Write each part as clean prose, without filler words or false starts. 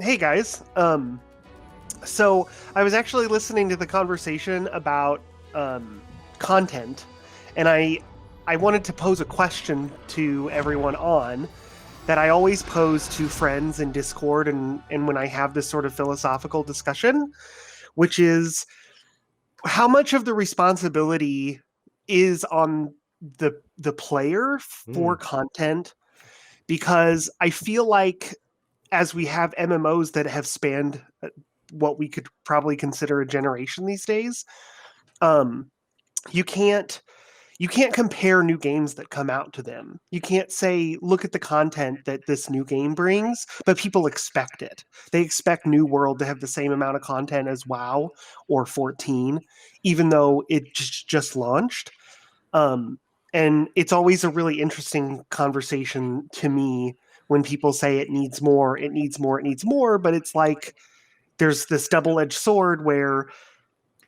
Hey guys. So I was actually listening to the conversation about content, and I wanted to pose a question to everyone on that I always pose to friends in Discord and when I have this sort of philosophical discussion, which is how much of the responsibility is on the player for Mm. content, because I feel like as we have MMOs that have spanned what we could probably consider a generation these days, um, you can't you can't compare new games that come out to them. You can't say, look at the content that this new game brings, but people expect it. They expect New World to have the same amount of content as WoW or 14, even though it just launched. Um, and it's always a really interesting conversation to me when people say it needs more, it needs more, it needs more, but it's like there's this double-edged sword where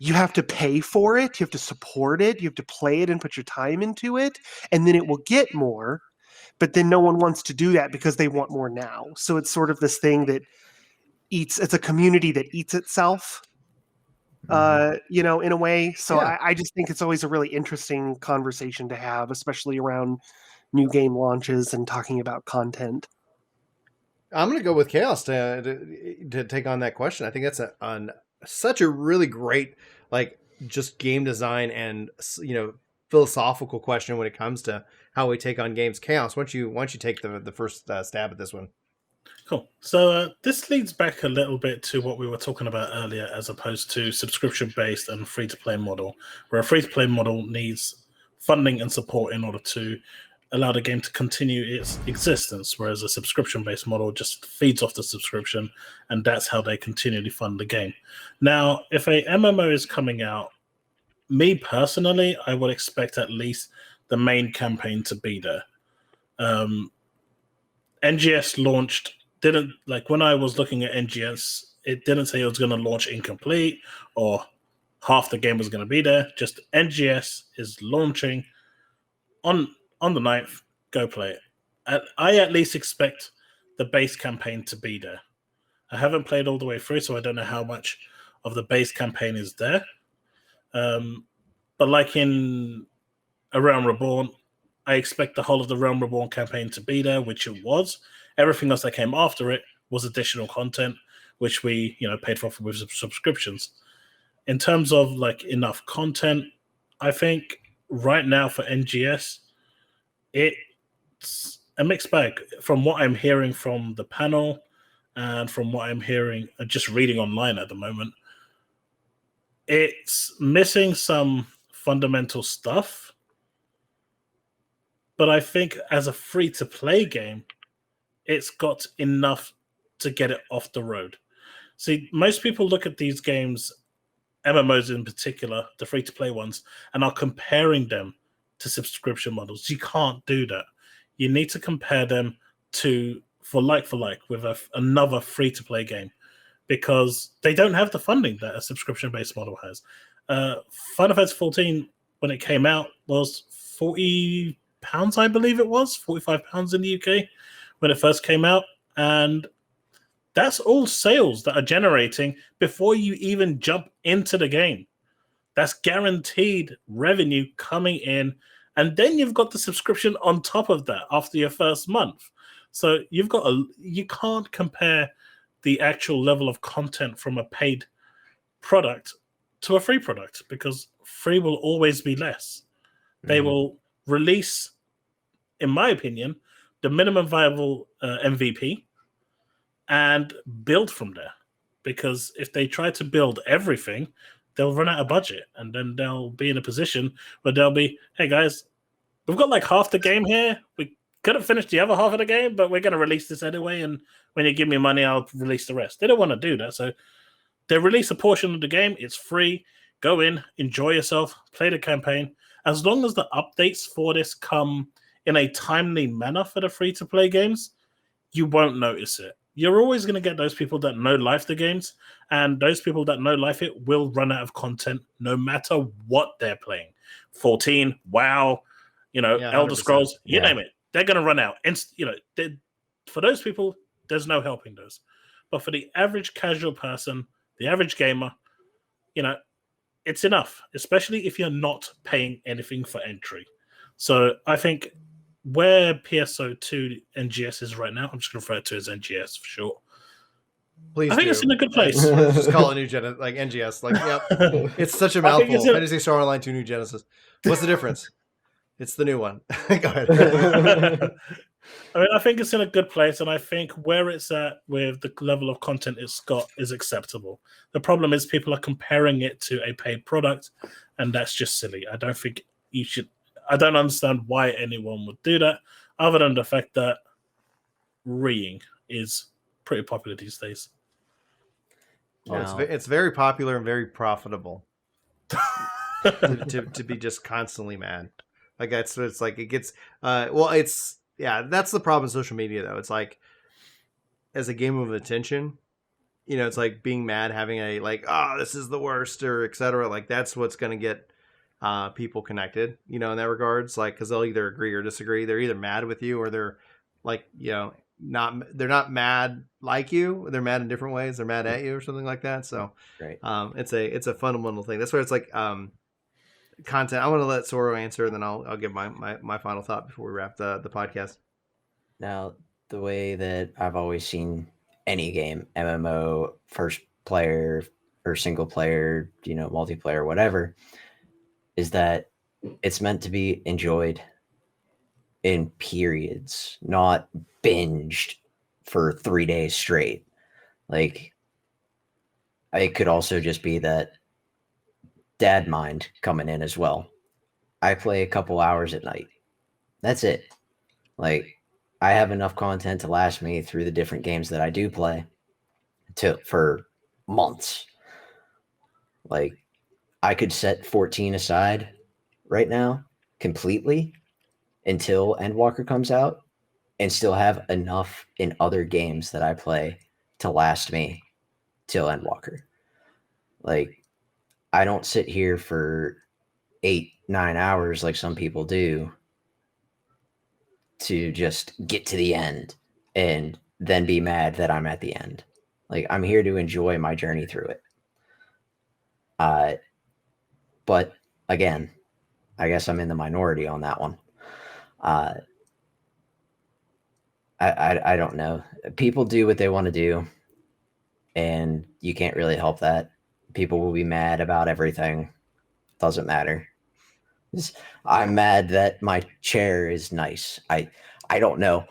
you have to pay for it, you have to support it, you have to play it and put your time into it, and then it will get more. But then no one wants to do that because they want more now. So it's sort of this thing that it's a community that eats itself, Hmm. in a way. So Yeah, I just think it's always a really interesting conversation to have, especially around new game launches and talking about content. I'm going to go with Chaos to take on that question. I think that's such a really great, like, just game design and philosophical question when it comes to how we take on games. Chaos, why don't you take the first stab at this one? Cool. So this leads back a little bit to what we were talking about earlier, as opposed to subscription-based and free-to-play model, where a free-to-play model needs funding and support in order to allow the game to continue its existence, whereas a subscription-based model just feeds off the subscription, and that's how they continually fund the game. Now, if a MMO is coming out, me personally, I would expect at least the main campaign to be there. NGS launched, didn't like when I was looking at NGS, it didn't say it was going to launch incomplete or half the game was going to be there. Just NGS is launching on the 9th. Go play it. I at least expect the base campaign to be there. I haven't played all the way through, so I don't know how much of the base campaign is there. But like in A Realm Reborn, I expect the whole of the Realm Reborn campaign to be there, which it was. Everything else that came after it was additional content, which we paid for with subscriptions. In terms of like enough content, I think right now for NGS, it's a mixed bag. From what I'm hearing from the panel and from what I'm hearing just reading online at the moment, it's missing some fundamental stuff. But I think as a free-to-play game, it's got enough to get it off the road. See, most people look at these games, MMOs in particular, the free-to-play ones, and are comparing them to subscription models. You can't do that. You need to compare them for like with another free-to-play game, because they don't have the funding that a subscription-based model has. Final Fantasy XIV, when it came out, was £40, I believe it was, £45 in the UK when it first came out. And that's all sales that are generating before you even jump into the game. That's guaranteed revenue coming in. And then you've got the subscription on top of that after your first month. So you can't compare the actual level of content from a paid product to a free product, because free will always be less. They will release, in my opinion, the minimum viable MVP and build from there. Because if they try to build everything, they'll run out of budget, and then they'll be in a position where they'll be, hey guys, we've got like half the game here. We couldn't finish the other half of the game, but we're going to release this anyway. And when you give me money, I'll release the rest. They don't want to do that. So they release a portion of the game. It's free. Go in, enjoy yourself, play the campaign. As long as the updates for this come in a timely manner for the free-to-play games, you won't notice it. You're always going to get those people that know life the games, and those people that know life it will run out of content no matter what they're playing. 14, WoW, Yeah, Elder 100%. Scrolls, Yeah. name it. They're going to run out. And, for those people, there's no helping those. But for the average casual person, the average gamer, it's enough, especially if you're not paying anything for entry. So I think where PSO2 NGS is right now, I'm just going to refer to it as NGS for short. Please I think do. it's in a good place. Just call it New Genesis, like NGS. Like, yep. It's such a mouthful. Fantasy Star Online 2 New Genesis. What's the difference? It's the new one. Go ahead. I think it's in a good place, and I think where it's at with the level of content it's got is acceptable. The problem is people are comparing it to a paid product, and that's just silly. I don't think you should. I don't understand why anyone would do that, other than the fact that reading is pretty popular these days. Oh, it's very popular and very profitable to be just constantly mad. Like it's like it gets that's the problem with social media though. It's like as a game of attention, it's like being mad, having a like, oh, this is the worst or etc. Like that's what's going to get people connected, in that regards, like because they'll either agree or disagree. They're either mad with you or they're like they're not mad like you. They're mad in different ways. They're mad at you or something like that. So right. It's a fundamental thing. That's where it's like content. I want to let Soro answer, and then I'll give my final thought before we wrap the podcast. Now, the way that I've always seen any game, MMO, first player or single player, multiplayer, whatever, is that it's meant to be enjoyed in periods, not binged for 3 days straight. Like, it could also just be that dad mind coming in as well. I play a couple hours at night. That's it. Like, I have enough content to last me through the different games that I do play for months. Like, I could set 14 aside right now completely until Endwalker comes out and still have enough in other games that I play to last me till Endwalker. Like, I don't sit here for 8-9 hours like some people do to just get to the end and then be mad that I'm at the end. Like, I'm here to enjoy my journey through it. But again, I guess I'm in the minority on that one. I don't know. People do what they want to do, and you can't really help that. People will be mad about everything. Doesn't matter. I'm mad that my chair is nice. I don't know.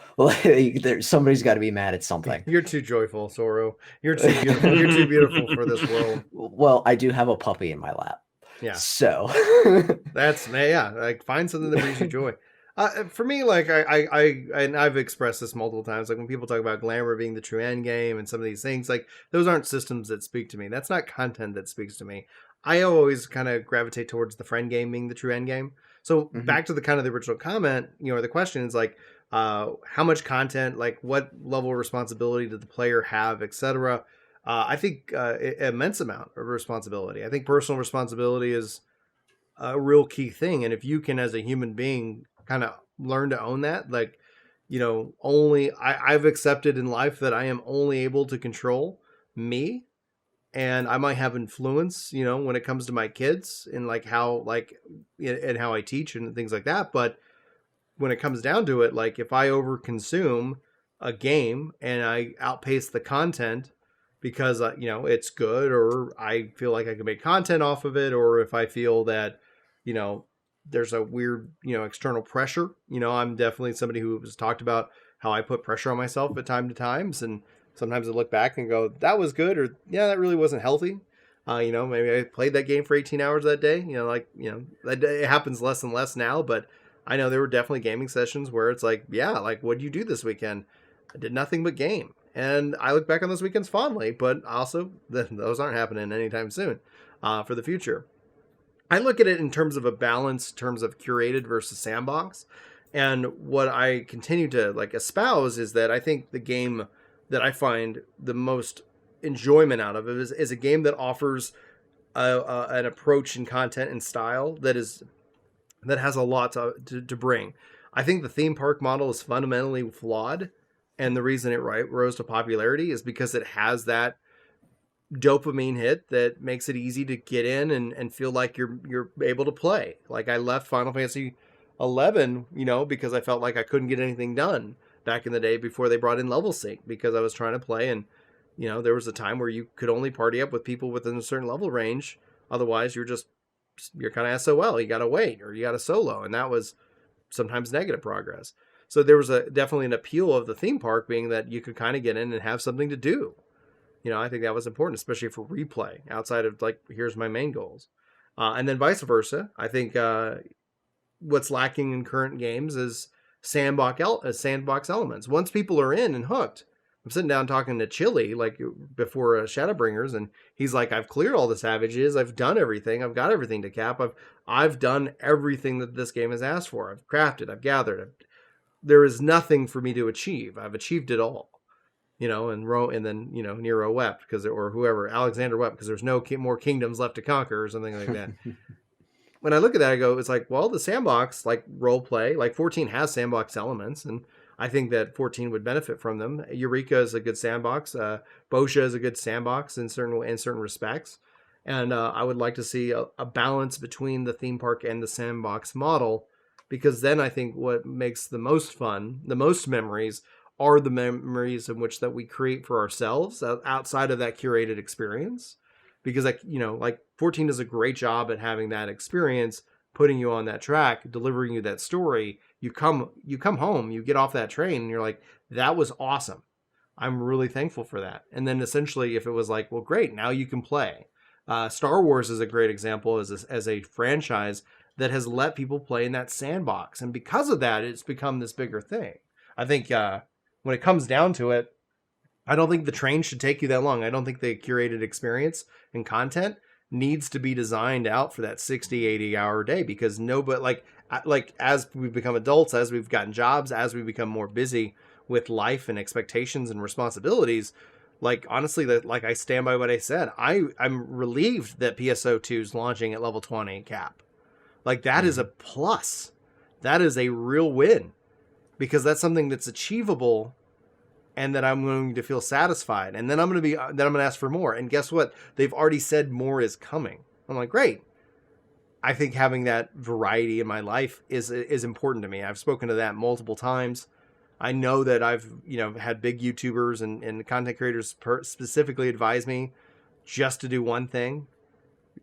Somebody's got to be mad at something. You're too joyful, Soro. You're too beautiful. You're too beautiful for this world. Well, I do have a puppy in my lap. Yeah. So that's like find something that brings you joy. For me, like I've expressed this multiple times. Like when people talk about glamour being the true end game and some of these things, like those aren't systems that speak to me. That's not content that speaks to me. I always kind of gravitate towards the friend game being the true end game. So back to the kind of the original comment, or the question is like, how much content, like what level of responsibility did the player have, etc. I think immense amount of responsibility. I think personal responsibility is a real key thing. And if you can, as a human being, kind of learn to own that, like, I've accepted in life that I am only able to control me, and I might have influence, when it comes to my kids and like how, like, and how I teach and things like that. But when it comes down to it, like if I overconsume a game and I outpace the content because, it's good, or I feel like I can make content off of it, or if I feel that, there's a weird, external pressure, I'm definitely somebody who has talked about how I put pressure on myself at time to times. And sometimes I look back and go, that was good. Or yeah, that really wasn't healthy. Maybe I played that game for 18 hours that day, it happens less and less now, but I know there were definitely gaming sessions where it's like, yeah, like what'd you do this weekend? I did nothing but game. And I look back on those weekends fondly, but also those aren't happening anytime soon for the future. I look at it in terms of a balance, in terms of curated versus sandbox. And what I continue to like espouse is that I think the game that I find the most enjoyment out of it is a game that offers an approach and content and style that has a lot to bring. I think the theme park model is fundamentally flawed, And the reason it rose to popularity is because it has that dopamine hit that makes it easy to get in and feel like you're able to play. Like I left Final Fantasy 11, because I felt like I couldn't get anything done back in the day before they brought in level sync, because I was trying to play, and there was a time where you could only party up with people within a certain level range. Otherwise, you're kind of SOL. You got to wait, or you got to solo, and that was sometimes negative progress. So there was definitely an appeal of the theme park being that you could kind of get in and have something to do. I think that was important, especially for replay outside of like, here's my main goals. And then vice versa. I think what's lacking in current games is sandbox elements. Once people are in and hooked, I'm sitting down talking to Chili like before Shadowbringers, and he's like, I've cleared all the savages. I've done everything. I've got everything to cap. I've done everything that this game has asked for. I've crafted. I've gathered. There is nothing for me to achieve. I've achieved it all. And then Nero wept Alexander wept because there's no more kingdoms left to conquer or something like that. When I look at that, I go, it's like, well, the sandbox, like role play, like 14 has sandbox elements, and I think that 14 would benefit from them. Eureka is a good sandbox. Boscia is a good sandbox in certain respects. And I would like to see a balance between the theme park and the sandbox model, because then I think what makes the most fun, the most memories, are the memories in which that we create for ourselves outside of that curated experience. Because like 14 does a great job at having that experience, putting you on that track, delivering you that story. You come home, you get off that train, and you're like, that was awesome. I'm really thankful for that. And then essentially, if it was like, well, great, now you can play. Star Wars is a great example as a franchise that has let people play in that sandbox. And because of that, it's become this bigger thing. I think when it comes down to it, I don't think the train should take you that long. I don't think the curated experience and content needs to be designed out for that 60, 80-hour day, because nobody, like as we've become adults, as we've gotten jobs, as we become more busy with life and expectations and responsibilities, like honestly, like I stand by what I said. I'm relieved that PSO2 is launching at level 20 cap. Like that is a plus. That is a real win, because that's something that's achievable, and that I'm going to feel satisfied. And then I'm going to ask for more. And guess what? They've already said more is coming. I'm like, great. I think having that variety in my life is important to me. I've spoken to that multiple times. I know that I've, had big YouTubers and content creators specifically advise me just to do one thing.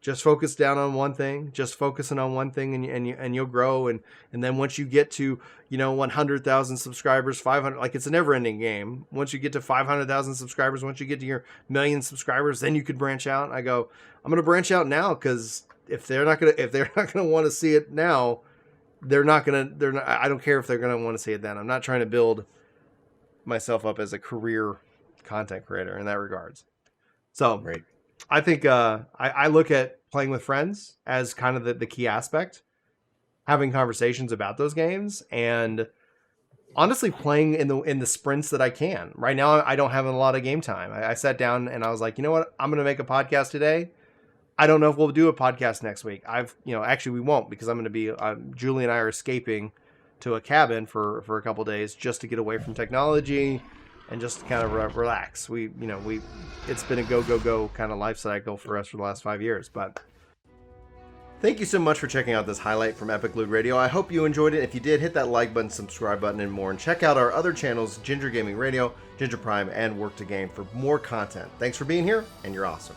Just focus down on one thing, just focusing on one thing, and you'll grow. And then once you get to, 100,000 subscribers, 500, like it's a never ending game. Once you get to 500,000 subscribers, once you get to your 1,000,000 subscribers, then you could branch out. And I go, I'm going to branch out now, because if they're not going to want to see it now, I don't care if they're going to want to see it then. I'm not trying to build myself up as a career content creator in that regards. So Right. I think I look at playing with friends as kind of the key aspect, having conversations about those games, and honestly playing in the sprints that I can. Right now, I don't have a lot of game time. I sat down and I was like, you know what? I'm going to make a podcast today. I don't know if we'll do a podcast next week. Actually we won't, because I'm going to be, Julie and I are escaping to a cabin for a couple days just to get away from technology and just kind of relax. It's been a go kind of life cycle for us for the last 5 years. But thank you so much for checking out this highlight from Epic Loot Radio. I hope you enjoyed it. If you did, hit that like button, subscribe button, and more. And check out our other channels, Ginger Gaming Radio, Ginger Prime, and Work to Game for more content. Thanks for being here, and you're awesome.